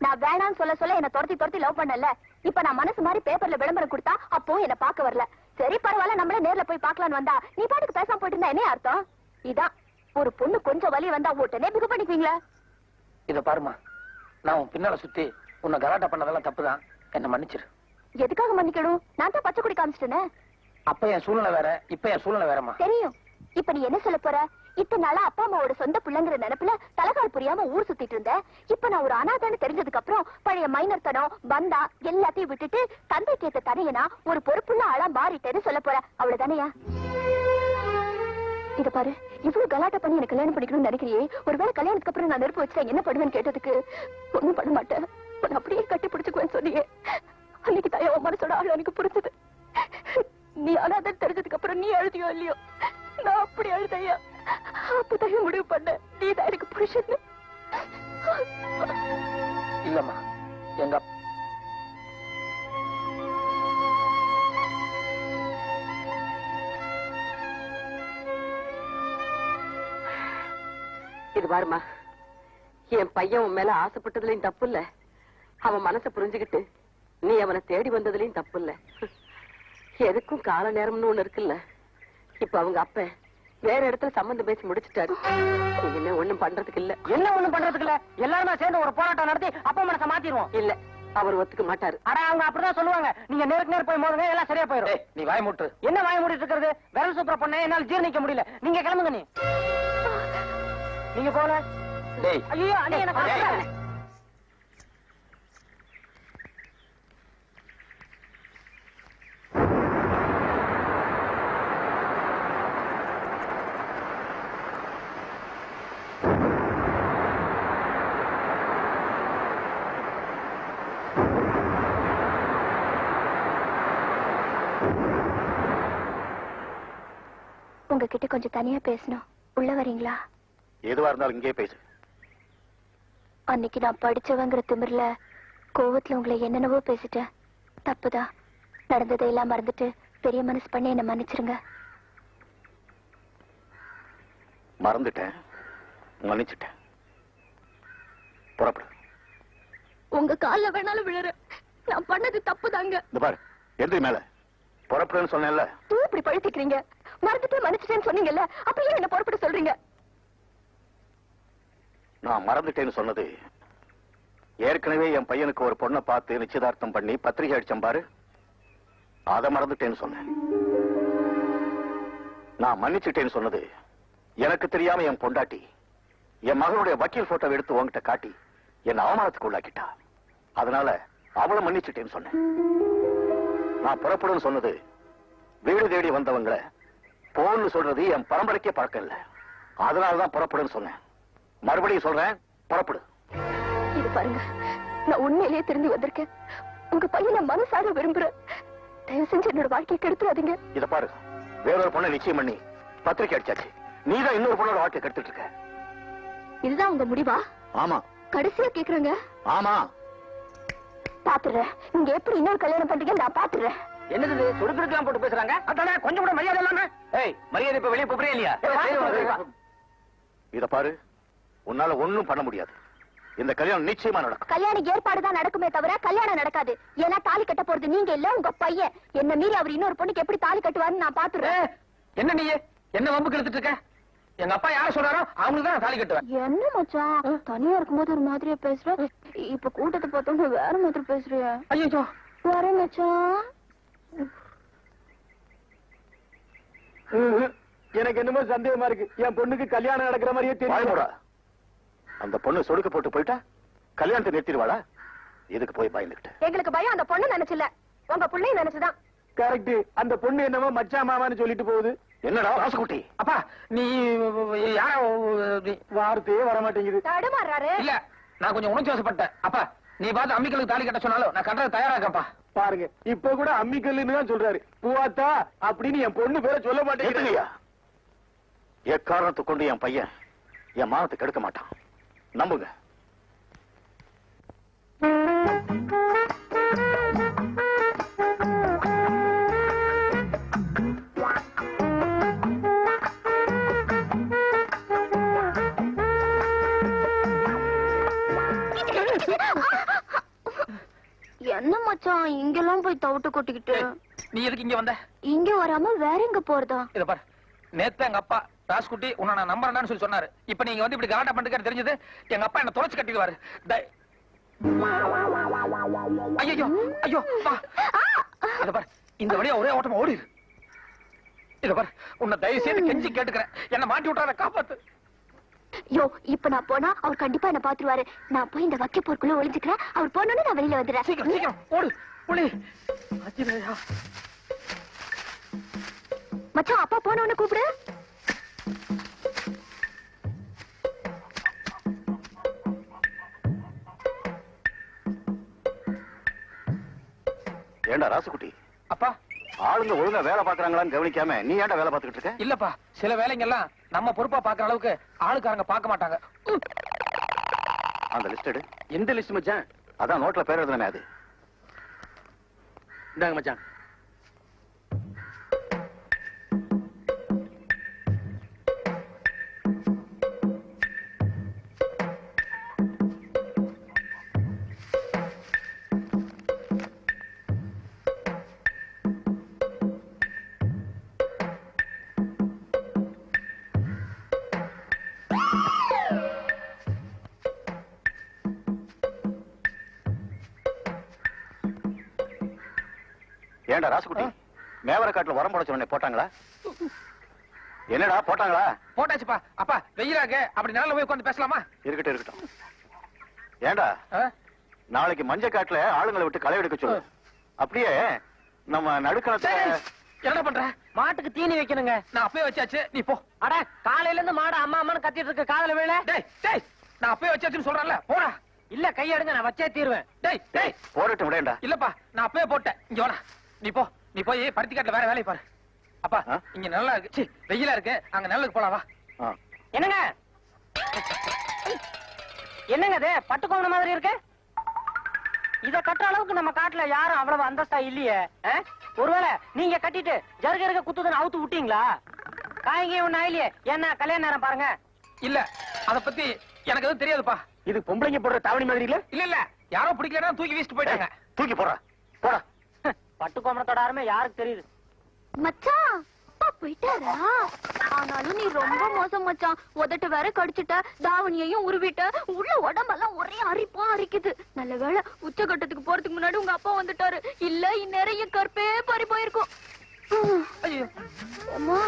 நான் வேணான்னு சொல்ல சொல்ல என்ன துரத்தி லவ் பண்ணல. இப்ப நான் மனசு மாதிரி பேப்பர்ல விளம்பரம் கொடுத்தா அப்போ என்ன பார்க்க வரல. சரி பரவாயில்ல, நம்மளே நேர்ல போய் பார்க்கலான்னு வந்தா நீ பாட்டுக்கு பேசாம போயிட்டு இருந்தா என்ன அர்த்தம்? இதான் ஒரு பொண்ணு கொஞ்சம் வலி வந்தா உடனே பிகு பண்ணிக்குவீங்களா? இத பாருமா, நான் உன் பின்னால சுத்தி உன்னை கலாட்டா பண்ணதெல்லாம் தப்புதான். என்ன மன்னிச்சிரு. எதுக்காக மன்னிக்கணும்? நான் தான் பச்சை குடி காமிச்சிட்டேனே. அப்ப என் சூழ்நிலை வேற, இப்ப என் சூழ்நிலை வேறமா. தெரியும். இப்ப நீ என்ன சொல்ல போற? இத்தனை நாளா அப்பா அம்மாவோட சொந்த பிள்ளைங்கிற நினைப்புல தலகால் புரியாம ஊர் சுத்திட்டு இருந்தேன். இப்ப நான் ஒரு அனாதைன்னு தெரிஞ்சதுக்கு அப்புறம் பழைய மைனர் தனம் பந்தா எல்லாத்தையும் விட்டுட்டு தந்தை கேட்ட தனையனா ஒரு பொறுப்புள்ள ஆளா மாறிட்டேன்னு சொல்ல போற. அவ்வளவுதானையா? இத பாரு, இவ்வளவு கலாட்டா பண்ணி எனக்கு கல்யாணம் பண்ணிக்கணும்னு நினைக்கிறியே, ஒருவேளை கல்யாணத்துக்கு அப்புறம் நான் நெருப்பு வச்சா என்ன பண்ணுவேன்னு கேட்டதுக்கு ஒண்ணும் பண்ண மாட்டேன், உன்னை அப்படியே கட்டி பிடிச்சுக்குவேன்னு சொன்னியே. அன்னைக்கு தாயா உன் மனசோட ஆள் எனக்கு புரிஞ்சது. நீ அனாதைன்னு தெரிஞ்சதுக்கு அப்புறம் நீ அழுதியோ இல்லையோ, நான் அப்படி அழுதையா. அப்பதான் முடிவு பண்ண நீதான் எனக்கு புருஷன். இல்லம்மா, எங்க இது பாருமா, என் பையன் உன் மேல ஆசைப்பட்டதுலயும் தப்பு இல்ல, அவன் மனசை புரிஞ்சுக்கிட்டு நீ அவனை தேடி வந்ததுலயும் தப்பு இல்ல. எதுக்கும் கால நேரம்னு ஒண்ணு இருக்குல்ல. இப்ப அவங்க அப்ப வேற இடத்துல சம்பந்தம் பேசி முடிச்சுட்டாரு. என்ன ஒண்ணும் பண்றதுக்கு இல்ல. என்ன ஒண்ணும் பண்றதுக்கு இல்ல, எல்லாருமே சேர்ந்து ஒரு போராட்டம் நடத்தி அப்பா மனசை மாத்திடுவோம். இல்ல, அவர் ஒத்துக்க மாட்டாரு. ஆனா அவங்க அப்படிதான் சொல்லுவாங்க. நீங்க நேருக்கு நேர் போய் மோதுங்க, எல்லாம் சரியா போயிடும். நீ வாய் மூட்டு. என்ன வாய் மூடிட்டு இருக்கிறது? விரல் சூப்பர பொண்ணே, என்னால ஜீர்ணிக்க முடியல. நீங்க கிளம்புங்க. நீங்க போல. ஐயோ அண்ணே, எனக்கு உங்ககிட்ட கொஞ்சம் தனியா பேசணும். உள்ள வரீங்களா? எதுவா இருந்தாலும் இங்கே பேசு. அன்னைக்கு நான் படிச்சவங்கிற திமிர்ல கோவத்துல உங்களை என்னென்னவோ பேசிட்டேன். தப்புதான். நடந்ததையெல்லாம் மறந்துட்டு பெரிய மனசு பண்ணி என்ன மன்னிச்சிருங்க. மறந்துட்டேன், மன்னிச்சுட்டேன். புறப்படு. உங்க கால்ல வேணாலும் விழுற. நான் பண்ணது தப்புதாங்க. இந்த பாரு, எந்திரி மேல. புறப்படுன்னு சொன்னேன்ல. தூ இப்படி பழுத்திக்கிறீங்க. மறந்துட்டு மன்னிச்சிட்டேன்னு சொன்னீங்கல்ல, அப்ப ஏன் என்ன புறப்பட சொல்றீங்க? நான் மறந்துட்டேன்னு சொன்னது, ஏற்கனவே என் பையனுக்கு ஒரு பொண்ணை பார்த்து நிச்சயதார்த்தம் பண்ணி பத்திரிகை அடிச்சம் பாரு, அதை மறந்துட்டேன்னு சொன்னேன். நான் மன்னிச்சுட்டேன்னு சொன்னது, எனக்கு தெரியாம என் பொண்டாட்டி என் மகனுடைய வக்கீல் போட்டோ எடுத்து உங்ககிட்ட காட்டி என் அவமானத்துக்கு உள்ளாக்கிட்டா. அதனால அவளை மன்னிச்சுட்டேன்னு சொன்னேன். நான் புறப்படுன்னு சொன்னது, வீடு தேடி வந்தவங்களை போன்னு சொல்றது என் பரம்பரைக்கே பழக்கம் இல்ல. அதனாலதான் புறப்படுன்னு சொன்னேன். மறுபடியும் சொல்றேன், புறப்படு. இது பாருங்க, நான் உண்மையிலேயே திரும்பி வந்திருக்கேன். உங்க பையனை மனசார விரும்புறேன். தயவு செஞ்சு என்னோட வாழ்க்கையை கெடுத்துறாதீங்க. இத பாரு, வேறொரு பொண்ணை நிச்சயம் பண்ணி பத்திரிக்கை அடிச்சாச்சு. நீதான் இன்னொரு பொண்ணோட வாழ்க்கை கெடுத்துட்டு இருக்க. இதுதான் உங்க முடிவா? ஆமா. கடைசியா கேக்குறேங்க. ஆமா. பாத்துறேன், நீங்க எப்படி இன்னொரு கல்யாணம் பண்றீங்க நான் பாத்துறேன். என்னது சுடுக்குடுக்கலாம் போட்டு பேசுறாங்க? அதானே கொஞ்சம் கூட மரியாதை இல்லாம. ஏய், மரியாதை இப்ப வெளியே போறே இல்லையா? இத பாரு, உன்னால ஒண்ணும் பண்ண முடியாது. இந்த கல்யாணம் நிச்சயமா நடக்கும். கல்யாண ஏற்பாடு தான் நடக்குமே தவிர கல்யாணம் நடக்காது. ஏன்னா தாலி கட்ட போறது நீங்க இல்ல, உங்க பையன். என்ன மீறி அவர் இன்னொரு பொண்ணுக்கு எப்படி தாலி கட்டுவாருன்னு நான் பாத்துறேன். என்ன நீ என்ன வம்புக்கு எடுத்துட்டு இருக்க? எங்க அப்பா யார சொல்றாரோ அவங்களுக்கு தான் தாலி கட்டுவேன். என்ன மச்சான், தனியா இருக்கும்போது ஒரு மாதிரியா பேசுற, இப்ப கூட்டத்தை பார்த்தோம்னா வேற மாதிரி பேசுறிய. ஐயோ வர மச்சான். எனக்கு என்னமோ சந்தேகமா இருக்கு. என் பொண்ணுக்கு கல்யாணம் நடக்கிற மாதிரியே தெரியும். அந்த பொண்ணு சொடுக்க போட்டு போயிட்டா கல்யாணத்தை நிறுத்திடுவாளா? இதுக்கு போய் பயந்துகிட்ட. எங்களுக்கு பயம் அந்த பொண்ணு நினைச்சல, உங்க பிள்ளையும் நினைச்சுதான். கரெக்ட். அந்த பொண்ணு என்னமோ மச்சா மாமான்னு சொல்லிட்டு போகுது. என்னடா ராசகுட்டி? அப்பா, நீ யார வார்த்தையே வர மாட்டேங்குது. தடுமாறாரு. இல்ல, நான் கொஞ்சம் உணர்ச்சி வசப்பட்டேன். அப்பா, நீ பார்த்து அம்மிகளுக்கு தாலி கட்ட சொன்னாலும் நான் கட்டுறது தயாரா இருக்கப்பா. பாருங்க, இப்ப கூட அம்மிக்கல்லுன்னு தான் சொல்றாரு. பூவாத்தா அப்படின்னு என் பொண்ணு பேரை சொல்ல மாட்டேங்குது. எக்காரணத்தை கொண்டு என் பையன் என் மானத்தை கெடுக்க மாட்டான், நம்புங்க. மச்சான் இங்கெல்லாம் போய் தவிட்டு கொட்டிக்கிட்டு நீ எதுக்கு இங்க வந்த? இங்க வராம வேற எங்க போறதா? இத பாரு, நேத்து எங்க அப்பா ராஸ்குட்டி உன்னை நான் நம்புறேன்னு சொல்லி சொன்னாரு. இப்ப நீங்க வந்து இப்படி கலாட்டா பண்ணிட்டு தெரிஞ்சது எங்க அப்பா என்ன தொலைச்சு கட்டிடுவாரு. ஐயோ ஐயோ பா. இத பாரு, இந்த வழியா ஒரே ஓட்டமா ஓடிரு. இத பாரு, உன்னை தயவு செய்து கெஞ்சி கேட்டுக்கிறேன், என்ன மாட்டி விட்டாத, காப்பாத்து. யோ, இப்ப நான் போனா அவர் கண்டிப்பா என்ன பாத்துருவாரு. நான் போய் இந்த வக்கி போர்க்குள்ள ஒளிஞ்சுக்கிறேன். அவர் போனோன்னு நான் வெளியில வந்துடுறேன். சீக்கிரம் சீக்கிரம் ஓடு புலி. அஜிதயா மச்சான், அப்பா போனோன்னு கூப்பிடு. ஏண்டா ராசுகுட்டி, அப்பா. ஆளுங்க ஒழுங்கா வேலை பாக்குறாங்களான்னு கவனிக்காம நீ ஏன்டா வேலை பார்த்துக்கிட்டு இருக்க? இல்லப்பா, சில வேலைங்க எல்லாம் நம்ம பொறுப்பா பாக்குற அளவுக்கு ஆளுக்காரங்க பார்க்க மாட்டாங்க. அந்த லிஸ்ட் எடு. எந்த லிஸ்ட் மச்சான்? அதான் நோட்ல பேர் எழுதுனே அது. இந்தாங்க மச்சான். ஏண்டா ராசுகுட்டி, மேவர காட்டுல உரம் போட சொன்னே போட்டாங்களா? என்னடா போட்டாங்களா? போட்டாச்சுப்பா. அப்பா வெயிலாக அப்படி நல்ல போய் உட்காந்து பேசலாமா? இருக்கட்டும் இருக்கட்டும். ஏண்டா ஆ? நாளைக்கு மஞ்ச காட்டுல ஆளுங்களை விட்டு களை எடுக்க சொல்லு. அப்படியே நம்ம நடுக்கணத்தை சரி, என்ன பண்ற? மாட்டுக்கு தீனி வைக்கணுங்க. நான் அப்பவே வச்சாச்சு, நீ போ. அட, காலையில இருந்து மாடு அம்மா அம்மான்னு கத்திட்டு இருக்கு, காதுல விழல. டேய் டேய், நான் அப்பவே வச்சாச்சுன்னு சொல்றேன்ல, போடா. இல்ல, கையெடுங்க, நான் வச்சே தீருவேன். டேய் டேய், போடட்டும் விடேண்டா. இல்லப்பா, நான் அப்பவே போட்டேன். இங்க வாடா, நீ போ. நீ போய் பருத்தி காட்டுல வேற வேலையை பாரு. அப்பா, ஆ? இங்க நல்லா இருக்கு, சீ, வெயிலா இருக்கு, அங்க நல்லதுக்கு போலாம், வா. ஆ. என்னங்க என்னங்க இது பட்டு கோவண மாதிரி இருக்கு? இத கட்டுற அளவுக்கு நம்ம காட்டுல யாரும் அவ்வளவு அந்தஸ்தா இல்லையே. ஒருவேளை நீங்க கட்டிட்டு ஜருக இருக்க குத்துதுன்னு அவுத்து விட்டீங்களா? காய்ங்க ஒண்ணு ஆயிலையே. என்ன கல்யாண நேரம் பாருங்க. இல்ல, அத பத்தி எனக்கு எதுவும் தெரியாதுப்பா. இது பொம்பளைங்க போடுற தாவணி மாதிரி இல்ல? இல்ல இல்ல, யாரோ பிடிக்கலன்னா தூக்கி வீசிட்டு போயிட்டாங்க. தூக்கி போடா போடா. பட்டு கோவணத்தோட அருமை யாருக்கு தெரியுது? மச்சான், அப்பா போயிட்டாரா? ஆனாலும் நீ ரொம்ப மோசம் மச்சான். உதட்டு வேற கடிச்சிட்ட, தாவணியையும் உருவிட்ட, உள்ள உடம்பெல்லாம் ஒரே அரிப்பா அரிக்குது. நல்ல வேளை உச்சகட்டத்துக்கு போறதுக்கு முன்னாடி உங்க அப்பா வந்துட்டாரு. இல்ல இந்நேரம் என் கற்பே பறி போயிருக்கும். ஐயோ, அம்மா,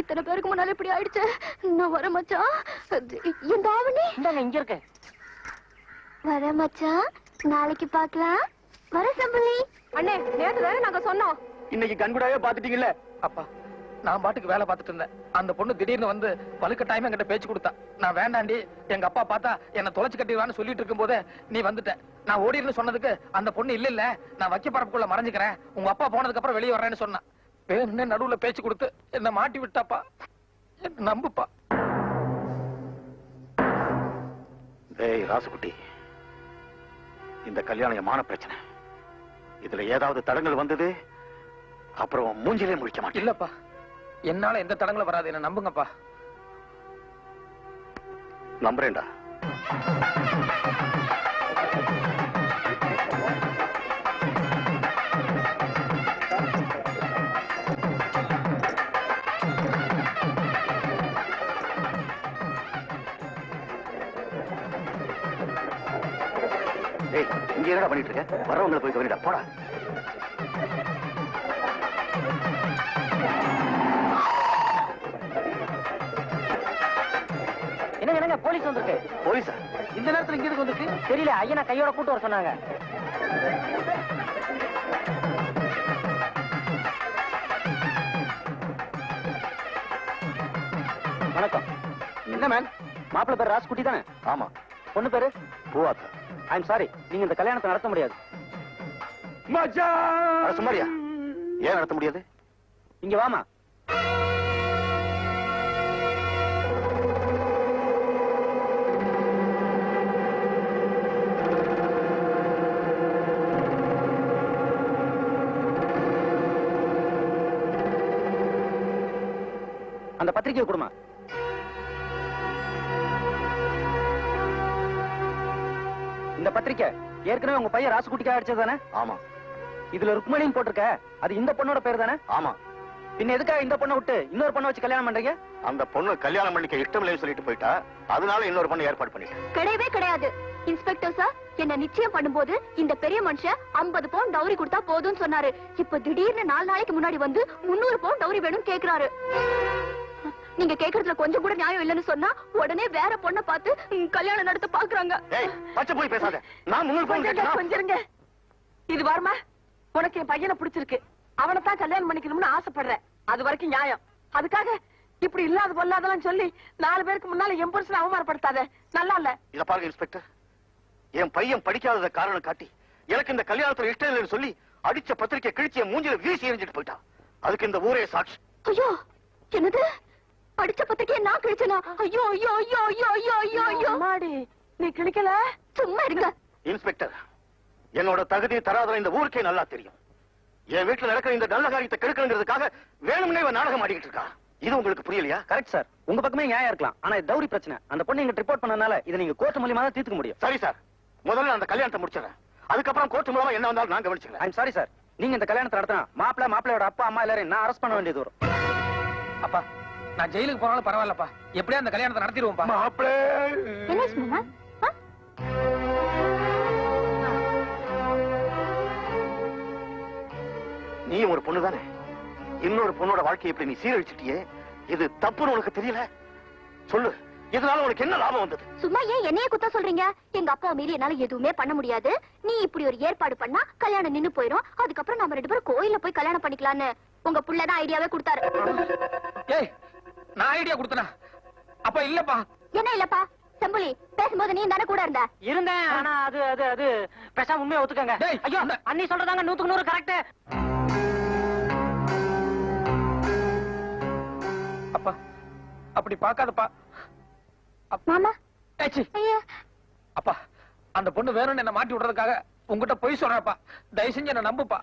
இத்தனை பேருக்கு முன்னால இப்படி ஆயிடுச்சு. நான் வர மச்சான். என் தாவணி இந்தாங்க, இங்க இருக்கு. வர மச்சான், நாளைக்கு பாக்கலாம். வர சம்பளி. அண்ணே, நேத்து தானே நாங்க சொன்னோம். இன்னைக்கு கண்கூடாவே பாத்துட்டீங்கல்ல? அப்பா, நான் பாட்டுக்கு வேலை பார்த்துட்டு இருந்தேன். அந்த பொண்ணு திடீர்னு வந்து வலுக்கட்டாயமா என்கிட்ட பேச்சு கொடுத்தா. நான் வேண்டாண்டி, எங்க அப்பா பார்த்தா என்ன தொலைச்சு கட்டிடுவான்னு சொல்லிட்டு இருக்கும் போதே நீ வந்துட்ட. நான் ஓடின்னு சொன்னதுக்கு அந்த பொண்ணு இல்ல இல்ல, நான் வைக்க பரப்புக்குள்ள மறைஞ்சுக்கிறேன், உங்க அப்பா போனதுக்கு அப்புறம் வெளியே வர்றேன்னு சொன்னான். வேணும்னே நடுவுல பேச்சு கொடுத்து என்ன மாட்டி விட்டாப்பா. என்ன நம்புப்பா. டேய் ராசுகுட்டி, இந்த கல்யாணம் என் மான பிரச்சனை. இதுல ஏதாவது தடங்கள் வந்தது அப்புறம் மூஞ்சிலே முழிக்க மாட்டேன். இல்லப்பா, என்னால எந்த தடங்களும் வராது, என்ன நம்புங்கப்பா. நம்புறேன்டா. டேய், இங்க என்னடா பண்ணிட்டு இருக்க? வரவங்களை போய் கவனிடா, போடா. என்னங்க என்னங்க, போலீஸ் வந்திருக்கு. போலீஸா? இந்த நேரத்துல இங்க எதுக்கு வந்துருக்கு? தெரியல, ஐயனை கையோட கூட்டு வர சொன்னாங்க. வணக்கம். என்ன மேன்? மாப்பிள்ளை பேர் ராஜ்குட்டி தானே? ஆமா. பொண்ணு பேரு பூவாத்தா. ஐம் சாரி, நீங்க இந்த கல்யாணத்தை நடத்த முடியாது. அட சும்மாரியா, ஏன் நடத்த முடியாது? இங்க வாமா. அந்த பத்திரிகையை கொடுமா. இந்த பத்திரிக்கை ஏற்கனவே உங்க பையன் ராசுகுட்டிக்காக அடிச்சது தானே? ஆமா இதுல ருக்மணின்னு போட்டிருக்க, அது இந்த பொண்ணோட பேர் தானே? ஆமா. பின்ன எதுக்காக இந்த பொண்ணை விட்டு இன்னொரு பொண்ணை வச்சு கல்யாணம் பண்றீங்க? அந்த பொண்ணு கல்யாணம் பண்ணிக்க இஷ்டம் இல்லைன்னு சொல்லிட்டு போயிட்டா, அதனால இன்னொரு பொண்ணு ஏற்பாடு பண்ணிட்டேன். கிடையவே கிடையாது இன்ஸ்பெக்டர் சார். என்ன நிச்சயம் பண்ணும்போது இந்த பெரிய மனுஷன் 50 பவுண்ட் டவுரி கொடுத்தா போதும்னு சொன்னாரு. இப்ப திடீர்னு 4 நாளைக்கு முன்னாடி வந்து 300 பவுண்ட் டவுரி வேணும்னு கேக்குறாரு. நீங்க கேக்குறதுல கொஞ்சம் கூட நியாயம் இல்லைன்னு சொன்னா உடனே வேற பொண்ணை பார்த்து கல்யாணம் நடத்த பாக்குறாங்க. ஏய், பச்சை போய் பேசாத. நான் 300 பவுண்ட் கேட்டேனா? கொஞ்சம் இது வாருமா, உனக்கு என் பையனை பிடிச்சிருக்கு, அவனைத்தான் கல்யாணம் பண்ணிக்கணும்னு ஆசைப்படுறேன். அது வரைக்கும் நியாயம். அதுக்காக இப்படி இல்லாத பொல்லாதெல்லாம் சொல்லி 4 பேருக்கு முன்னால என் புருஷனை அவமானப்படுத்தாத. நல்லா இல்ல. இத பாருங்க இன்ஸ்பெக்டர், என் பையன் படிக்காதத காரணம் காட்டி எனக்கு இந்த கல்யாணத்துல இஷ்டம் இல்லைன்னு சொல்லி அடிச்ச பத்திரிக்கை கிழிச்சு என் மூஞ்சில வீசி எறிஞ்சிட்டு போயிட்டான். அதுக்கு இந்த ஊரே சாட்சி. ஐயோ, என்னது? அடிச்ச பத்திரிக்கையை நான் கிழிச்சனா? ஐயோ ஐயோ ஐயோ ஐயோ ஐயோ ஐயோ ஐயோ. அம்மாடி, நீ கிழிக்கல? சும்மா இருங்க இன்ஸ்பெக்டர், என்னோட தகுதி தராதரம் இந்த ஊருக்கே நல்லா தெரியும். என் வீட்டுல நடக்கிற இந்த நல்ல காரியத்தை கெடுக்கணுங்கிறதுக்காக வேணும்னே இவன் நாடகம் ஆடிக்கிட்டு இருக்கா. இது உங்களுக்கு புரியலையா? கரெக்ட் சார், உங்க பக்கமே நியாயம் இருக்கலாம். ஆனா இது டவுரி பிரச்சனை. அந்த பொண்ணு இங்க ரிப்போர்ட் பண்ணனால இதை நீங்க கோர்ட் மூலமா தான் தீர்த்துக்க முடியும். சரி சார், முதல்ல அந்த கல்யாணத்தை முடிச்சிடறேன். அதுக்கப்புறம் கோர்ட் மூலமா என்ன வந்தாலும் நான் கவனிச்சுக்கிறேன். ஐம் சாரி சார், நீங்க இந்த கல்யாணத்தை நடத்தினா மாப்பிள்ளையோட அப்பா அம்மா எல்லாரையும் நான் அரெஸ்ட் பண்ண வேண்டியது வரும். அப்பா, நான் ஜெயிலுக்கு போனாலும் பரவாயில்லப்பா, எப்படியா அந்த கல்யாணத்தை நடத்திடுவோம்ப்பா. மாப்பிள என்ன சொன்னா? நீ ஒரு பொண்ணு தானே, இன்னொரு பொண்ணோட வாழ்க்கையை இப்படி நீ சீரழிச்சிட்டியே, இது தப்புன்னு உனக்கு தெரியல? சொல்லு, இதனால உனக்கு என்ன லாபம் வந்தது? சும்மா ஏன் என்னைய குத்த சொல்றீங்க? எங்க அப்பா மீறி என்னால எதுவுமே பண்ண முடியாது. நீ இப்படி ஒரு ஏற்பாடு பண்ணா கல்யாணம் நின்னு போயிரும். அதுக்கப்புறம் நம்ம 2 பேரும் கோயில்ல போய் கல்யாணம் பண்ணிக்கலாம்னு உங்க புள்ளதான் ஐடியாவே கொடுத்தாரு. ஏய், நான் ஐடியா கொடுத்தனா? அப்ப இல்லப்பா. என்ன இல்லப்பா? செம்புலி, பேசும்போது நீ தானே கூட இருந்த. இருந்தேன், ஆனா அது அது அது பேசாம உண்மையை ஒத்துக்கங்க. டேய், ஐயோ, அண்ணி சொல்றதாங்க 100க்கு 100 கரெக்ட். அப்பா, அப்படி பாக்காதப்பா. மாமா, ஏச்சி. ஐயா, அப்பா, அந்த பொண்ணு வேணும்னு என்ன மாட்டி விடுறதுக்காக உங்ககிட்ட பொய் சொல்றப்பா. தயவு செஞ்சு என்ன நம்புப்பா.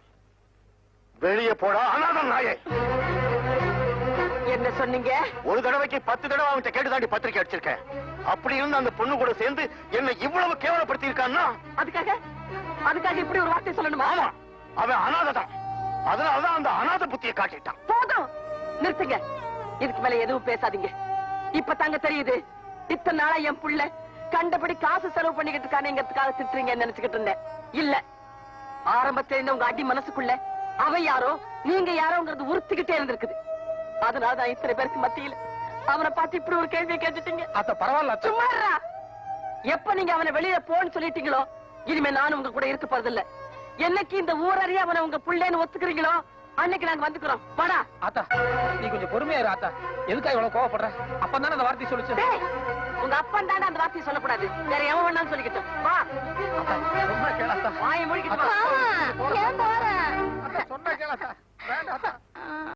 வெளியே போடா அனாதை நாயே. என்ன சொன்னீங்க? ஒரு தடவைக்கு 10 தடவை அவன்கிட்ட கேட்டு தாண்டி பத்திரிக்கை அடிச்சிருக்கேன். அப்படி இருந்து அந்த பொண்ணு கூட சேர்ந்து என்ன இவ்வளவு கேவலப்படுத்தி இருக்கான்னா அதுக்காக இப்படி ஒரு வார்த்தை சொல்லணுமா? ஆமா, அவன் அனாதை தான். அதனாலதான் அந்த அனாதை புத்தியை காட்டிட்டான். போதும், நிறுத்துங்க. இதுக்கு மேல எதுவும் பேசாதீங்க. இப்ப தாங்க தெரியுது, இத்தனை நாளா என் புள்ள கண்டபடி காசு செலவு பண்ணிக்கிட்டு இருக்கானேங்கிறதுக்காக திட்டுறீங்கன்னு நினைச்சுக்கிட்டு இருந்தேன். இல்ல, ஆரம்பத்துல இருந்த உங்க அடி மனசுக்குள்ள அவ யாரோ நீங்க யாரோங்கிறது உறுத்திக்கிட்டே இருந்திருக்குது. அதனாலதான் இத்தனை பேருக்கு மத்தியில அவனை பார்த்து இப்படி ஒரு கேள்வியை கேட்டுட்டீங்க. அத்த பரவாயில்ல. சும்மா இருடா. எப்ப நீங்க அவனை வெளியில போன்னு சொல்லிட்டீங்களோ, இனிமே நானும் உங்க கூட இருக்க போறதில்ல. என்னைக்கு இந்த ஊரறிய அவனை உங்க புள்ளேன்னு ஒத்துக்கிறீங்களோ, அன்னைக்கு நாங்க வந்துக்கிறோம். வாடா. ஆத்தா, நீ கொஞ்சம் பொறுமையா இரு ஆத்தா. எதுக்காக இவ்வளவு கோவப்படுற? அப்பதானே அந்த வார்த்தையை சொல்லிச்சு. டேய், உங்க அப்பன் தானே அந்த வார்த்தையை சொல்லக்கூடாது. வேற எவன் வேணாலும் சொல்லிக்கிட்டோம். வா, ஆத்தா, சொன்னா கேளாத்தா. வாயை மூடிக்கிட்டு வா. ஏன் போற? சொன்னா கேளாத்தா. வேண்டாம் ஆத்தா.